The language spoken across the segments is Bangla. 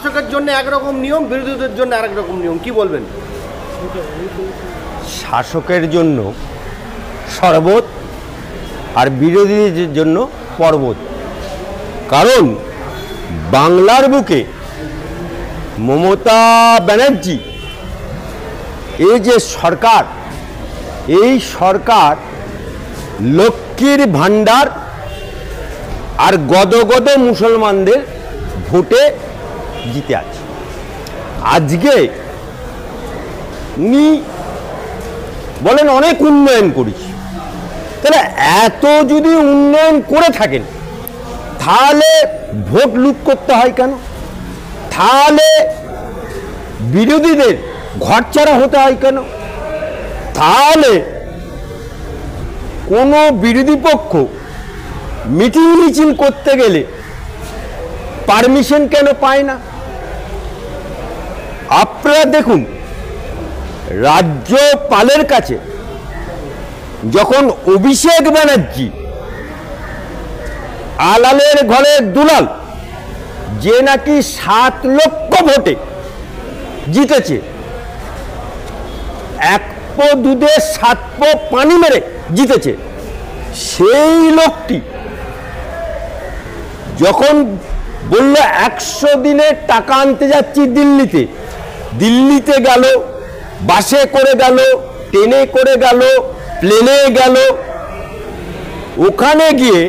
শাসকের জন্য একরকম নিয়ম, বিরোধীদের জন্য আরেক রকম নিয়ম, কি বলবেন? শাসকের জন্য শরবত আর বিরোধীদের জন্য পর্বত। কারণ বাংলার বুকে মমতা ব্যানার্জি এই যে সরকার, এই সরকার লক্ষ্মীর ভাণ্ডার আর গদগদ মুসলমানদের ভোটে জিতে আছে। আজকে উনি বলেন অনেক উন্নয়ন করেছি, তাহলে এত যদি উন্নয়ন করে থাকেন তাহলে ভোট লুট করতে হয় কেন? তাহলে বিরোধীদের ঘরছাড়া হতে হয় কেন? তাহলে কোনো বিরোধী পক্ষ মিটিং মিছিল করতে গেলে পারমিশন কেন পায় না? আপনারা দেখুন, রাজ্যপালের কাছে যখন অভিষেক ব্যানার্জি আলালের ঘরের দুলাল, যে নাকি 7 লক্ষ ভোটে জিতেছে, 1 পো দুধে 7 পো পানি মেরে জিতেছে, সেই লোকটি যখন বলল 100 দিনের টাকা আনতে যাচ্ছি দিল্লিতে, দিল্লিতে গেল, বাসে করে গেল, ট্রেনে করে গেল, প্লেনে গেল, ওখানে গিয়ে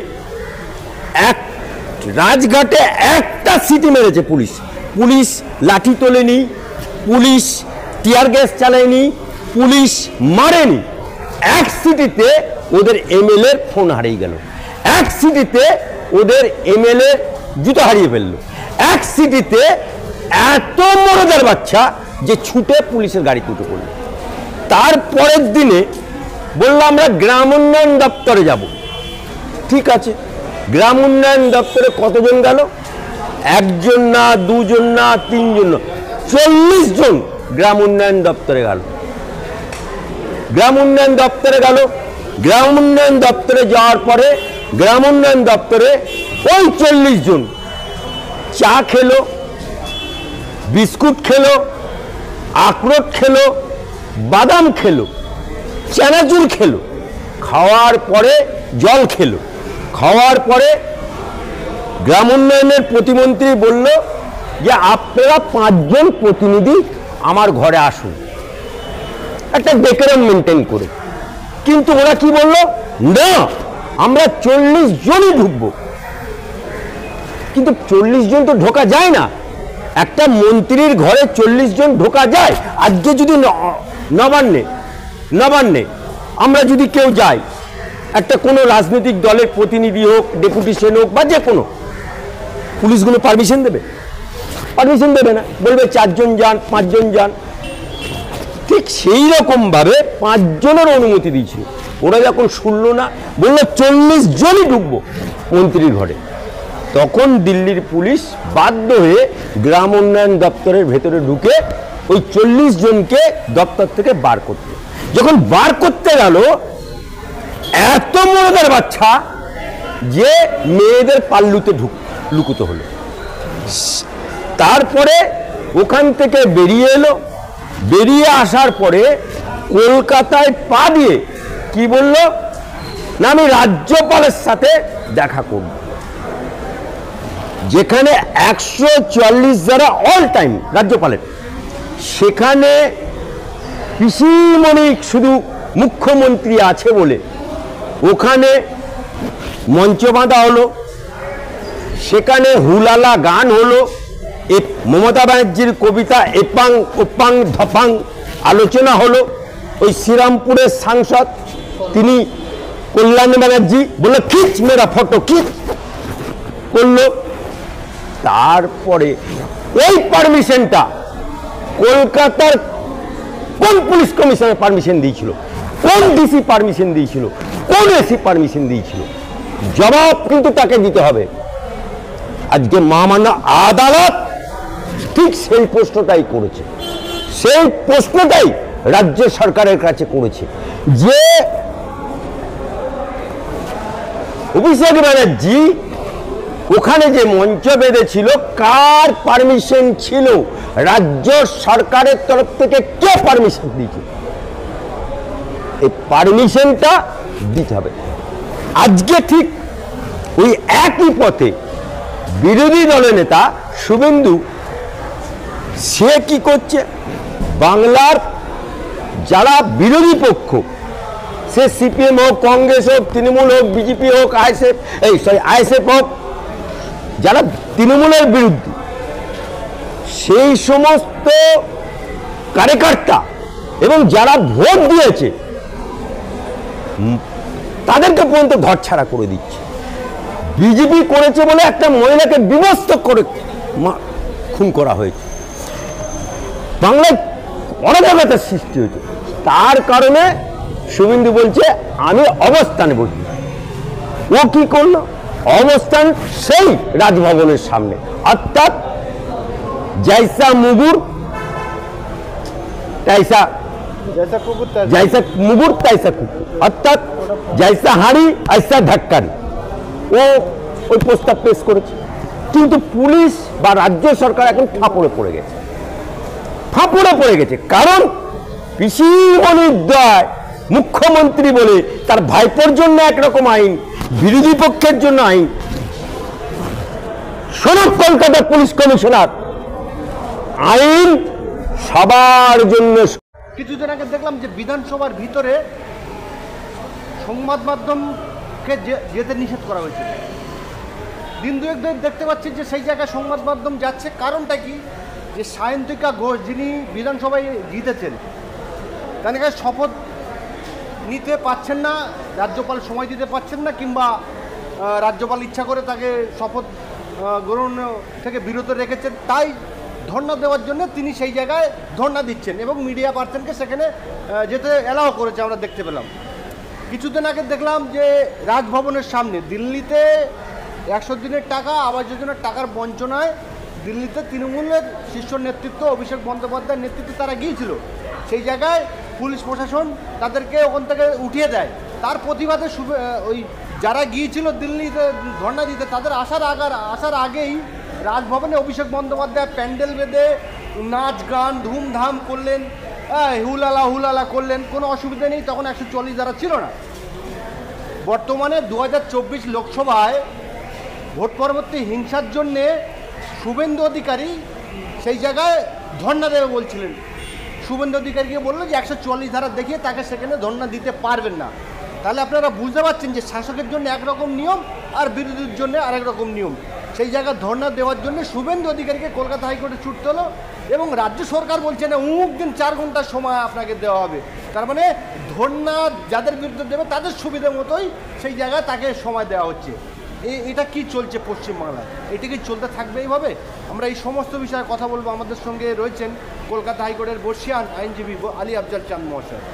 রাজঘাটে একটা সিটি মেরেছে পুলিশ। পুলিশ লাঠি তোলেনি, পুলিশ টিয়ার গ্যাস চালায়নি, পুলিশ মারেনি। এক সিটিতে ওদের এমএলএর ফোন হারিয়ে গেল, এক সিটিতে ওদের এমএলএ জুতো হারিয়ে ফেললো, এক সিটিতে এত মরদের বাচ্চা যে ছুটে পুলিশের গাড়িতে উঠে পড়ল। তারপরের দিনে বললাম আমরা গ্রাম উন্নয়ন দপ্তরে যাব। ঠিক আছে, গ্রাম উন্নয়ন দপ্তরে কতজন গেল? 1 জন না, 2 জন না, 3 জন না, 40 জন গ্রাম উন্নয়ন দপ্তরে গেল। গ্রাম উন্নয়ন দপ্তরে গেল, গ্রাম উন্নয়ন দপ্তরে যাওয়ার পরে গ্রাম উন্নয়ন দপ্তরে ওই 40 জন চা খেলো, বিস্কুট খেলো, আখরোট খেলো, বাদাম খেলো, চানাচুর খেলো, খাওয়ার পরে জল খেলো। খাওয়ার পরে গ্রাম উন্নয়নের প্রতিমন্ত্রী বলল যে আপনারা 5 জন প্রতিনিধি আমার ঘরে আসুন, একটা ডেকোরাম মেনটেন করে। কিন্তু ওরা কি বলল? না, আমরা 40 জনই ঢুকবো। কিন্তু 40 জন তো ঢোকা যায় না, একটা মন্ত্রীর ঘরে 40 জন ঢোকা যায়? আজকে যদি নবান্নে আমরা যদি কেউ যাই, একটা কোনো রাজনৈতিক দলের প্রতিনিধি হোক, ডেপুটেশন হোক বা যে কোনো, পুলিশগুলো পারমিশন দেবে? পারমিশন দেবে না, বলবে 4 জন যান, 5 জন যান। ঠিক সেই রকম ভাবে 5 জনের অনুমতি দিয়েছিল। ওরা যখন শুনলো না, বললো 40 জনই ঢুকবো মন্ত্রীর ঘরে, তখন দিল্লির পুলিশ বাধ্য হয়ে গ্রাম উন্নয়ন দপ্তরের ভেতরে ঢুকে ওই 40 জনকে দপ্তর থেকে বার করতে। যখন বার করতে গেল, এত মরদের বাচ্চা যে মেয়েদের পাল্লুতে লুকুতে হলো। তারপরে ওখান থেকে বেরিয়ে এলো, বেরিয়ে আসার পরে কলকাতায় পা দিয়ে কি বলল না, আমি রাজ্যপালের সাথে দেখা করব। যেখানে 144 যারা অল টাইম রাজ্যপালের, সেখানে পিসিমণি শুধু মুখ্যমন্ত্রী আছে বলে ওখানে মঞ্চ বাঁধা হলো, সেখানে হুলালা গান হলো, মমতা ব্যানার্জির কবিতা এপাং ওপাং ধপাং আলোচনা হলো। ওই শ্রীরামপুরের সাংসদ তিনি কল্যাণ ব্যানার্জি বললো খিচ মেরা ফটো, খিচ করলো। তারপরে এই পারমিশনটা কলকাতার কোন পুলিশ কমিশনার পারমিশন দিয়েছিল, কোন ডিসি পারমিশন দিয়েছিল, কোন এসি পারমিশন দিয়েছিল? জবাব কিন্তু তাকে দিতে হবে। আজকে মহামান্য আদালত ঠিক সেই প্রশ্নটাই করেছে, সেই প্রশ্নটাই রাজ্য সরকারের কাছে করেছে যে অভিষেক ব্যানার্জি ওখানে যে মঞ্চ বেঁধেছিল কার পারমিশন ছিল? রাজ্য সরকারের তরফ থেকে কে পারমিশন দিয়েছে? এই পারমিশনটা দিতে হবে। আজকে ঠিক ওই একই পথে বিরোধী দলের নেতা শুভেন্দু, সে কি করছে? বাংলার যারা বিরোধী পক্ষ, সে সিপিএম হোক, কংগ্রেস হোক, তৃণমূল হোক, বিজেপি হোক, আইএসএফ হোক, যারা তৃণমূলের বিরুদ্ধে, সেই সমস্ত কার্যকর্তা এবং যারা ভোট দিয়েছে তাদেরকে পর্যন্ত ঘরছাড়া করে দিচ্ছে। বিজেপি করেছে বলে একটা মহিলাকে বিভস্ত করে খুন করা হয়েছে। বাংলায় অরাজকতার সৃষ্টি হয়েছে। তার কারণে শুভেন্দু বলছে আমি অবস্থানে বসি। ও কি করলো? অবস্থান সেই রাজভবনের সামনে, অর্থাৎ জৈসা মুগুর তাইসা কুকুর, অর্থাৎ জৈসা হাঁড়ি আইসা ধাক্কারি। ও ওই প্রস্তাব পেশ করেছে, কিন্তু পুলিশ বা রাজ্য সরকার এখন ফাঁপড়ে পড়ে গেছে। কারণ পিসিমণিদ্বয় মুখ্যমন্ত্রী বলে তার ভাইপোর জন্য একরকম আইন, বিরোধী পক্ষের জন্য আইন। শোনো কলকাতা পুলিশ কমিশনার, আইন সবার জন্য। কিছুদিন আগে দেখলাম যে বিধানসভার ভিতরে সংবাদ মাধ্যমকে যেতে নিষেধ করা হয়েছে। দিন দুয়েক ধরে দেখতে পাচ্ছি যে সেই জায়গায় সংবাদ মাধ্যম যাচ্ছে। কারণটা কি? যে সায়ন্তিকা ঘোষ, যিনি বিধানসভায় জিতেছেন, তাকে শপথ নিতে পারছেন না, রাজ্যপাল সময় দিতে পারছেন না, কিংবা রাজ্যপাল ইচ্ছা করে তাকে শপথ গ্রহণ থেকে বিরত রেখেছেন। তাই ধর্ণা দেওয়ার জন্য তিনি সেই জায়গায় ধর্ণা দিচ্ছেন এবং মিডিয়া পার্সনকে সেখানে যেতে অ্যালাও করেছে, আমরা দেখতে পেলাম। কিছুদিন আগে দেখলাম যে রাজভবনের সামনে দিল্লিতে 100 দিনের টাকা আবাস যোজনার টাকার বঞ্চনায় দিল্লিতে তৃণমূলের শীর্ষ নেতৃত্ব, অভিষেক বন্দ্যোপাধ্যায়ের নেতৃত্বে তারা গিয়েছিল। সেই জায়গায় পুলিশ প্রশাসন তাদেরকে ওখান থেকে উঠিয়ে দেয়। তার প্রতিবাদে ওই যারা গিয়েছিল দিল্লিতে ধর্ণা দিতে, তাদের আসার আগেই রাজভবনে অভিষেক বন্দ্যোপাধ্যায় প্যান্ডেল বেঁধে নাচ গান ধুমধাম করলেন, হুলালা করলেন। কোনো অসুবিধা নেই, তখন 144 দ্বারা ছিল না। বর্তমানে 2024 লোকসভায় ভোট পরবর্তী হিংসার জন্যে শুভেন্দু অধিকারী সেই জায়গায় ধর্ণা দেবে বলছিলেন। শুভেন্দু অধিকারীকে বললো যে 144 ধারা দেখিয়ে তাকে সেখানে ধর্ণা দিতে পারবেন না। তাহলে আপনারা বুঝতে পারছেন যে শাসকের জন্য একরকম নিয়ম আর বিরোধীর জন্য আরেক রকম নিয়ম। সেই জায়গায় ধর্ণা দেওয়ার জন্য শুভেন্দু অধিকারীকে কলকাতা হাইকোর্টে ছুটতে হলো এবং রাজ্য সরকার বলছে না অমুক দিন 4 ঘন্টার সময় আপনাকে দেওয়া হবে। তার মানে ধর্ণা যাদের বিরুদ্ধে দেবে তাদের সুবিধা মতোই সেই জায়গায় তাকে সময় দেওয়া হচ্ছে। এটা কি চলছে পশ্চিমবাংলায়? এটা কি চলতে থাকবে এইভাবে? আমরা এই সমস্ত বিষয়ে কথা বলবো। আমাদের সঙ্গে রয়েছেন কলকাতা হাইকোর্টের বর্ষিয়ান আইনজীবী আলী আফজাল চাঁদ মহাশয়।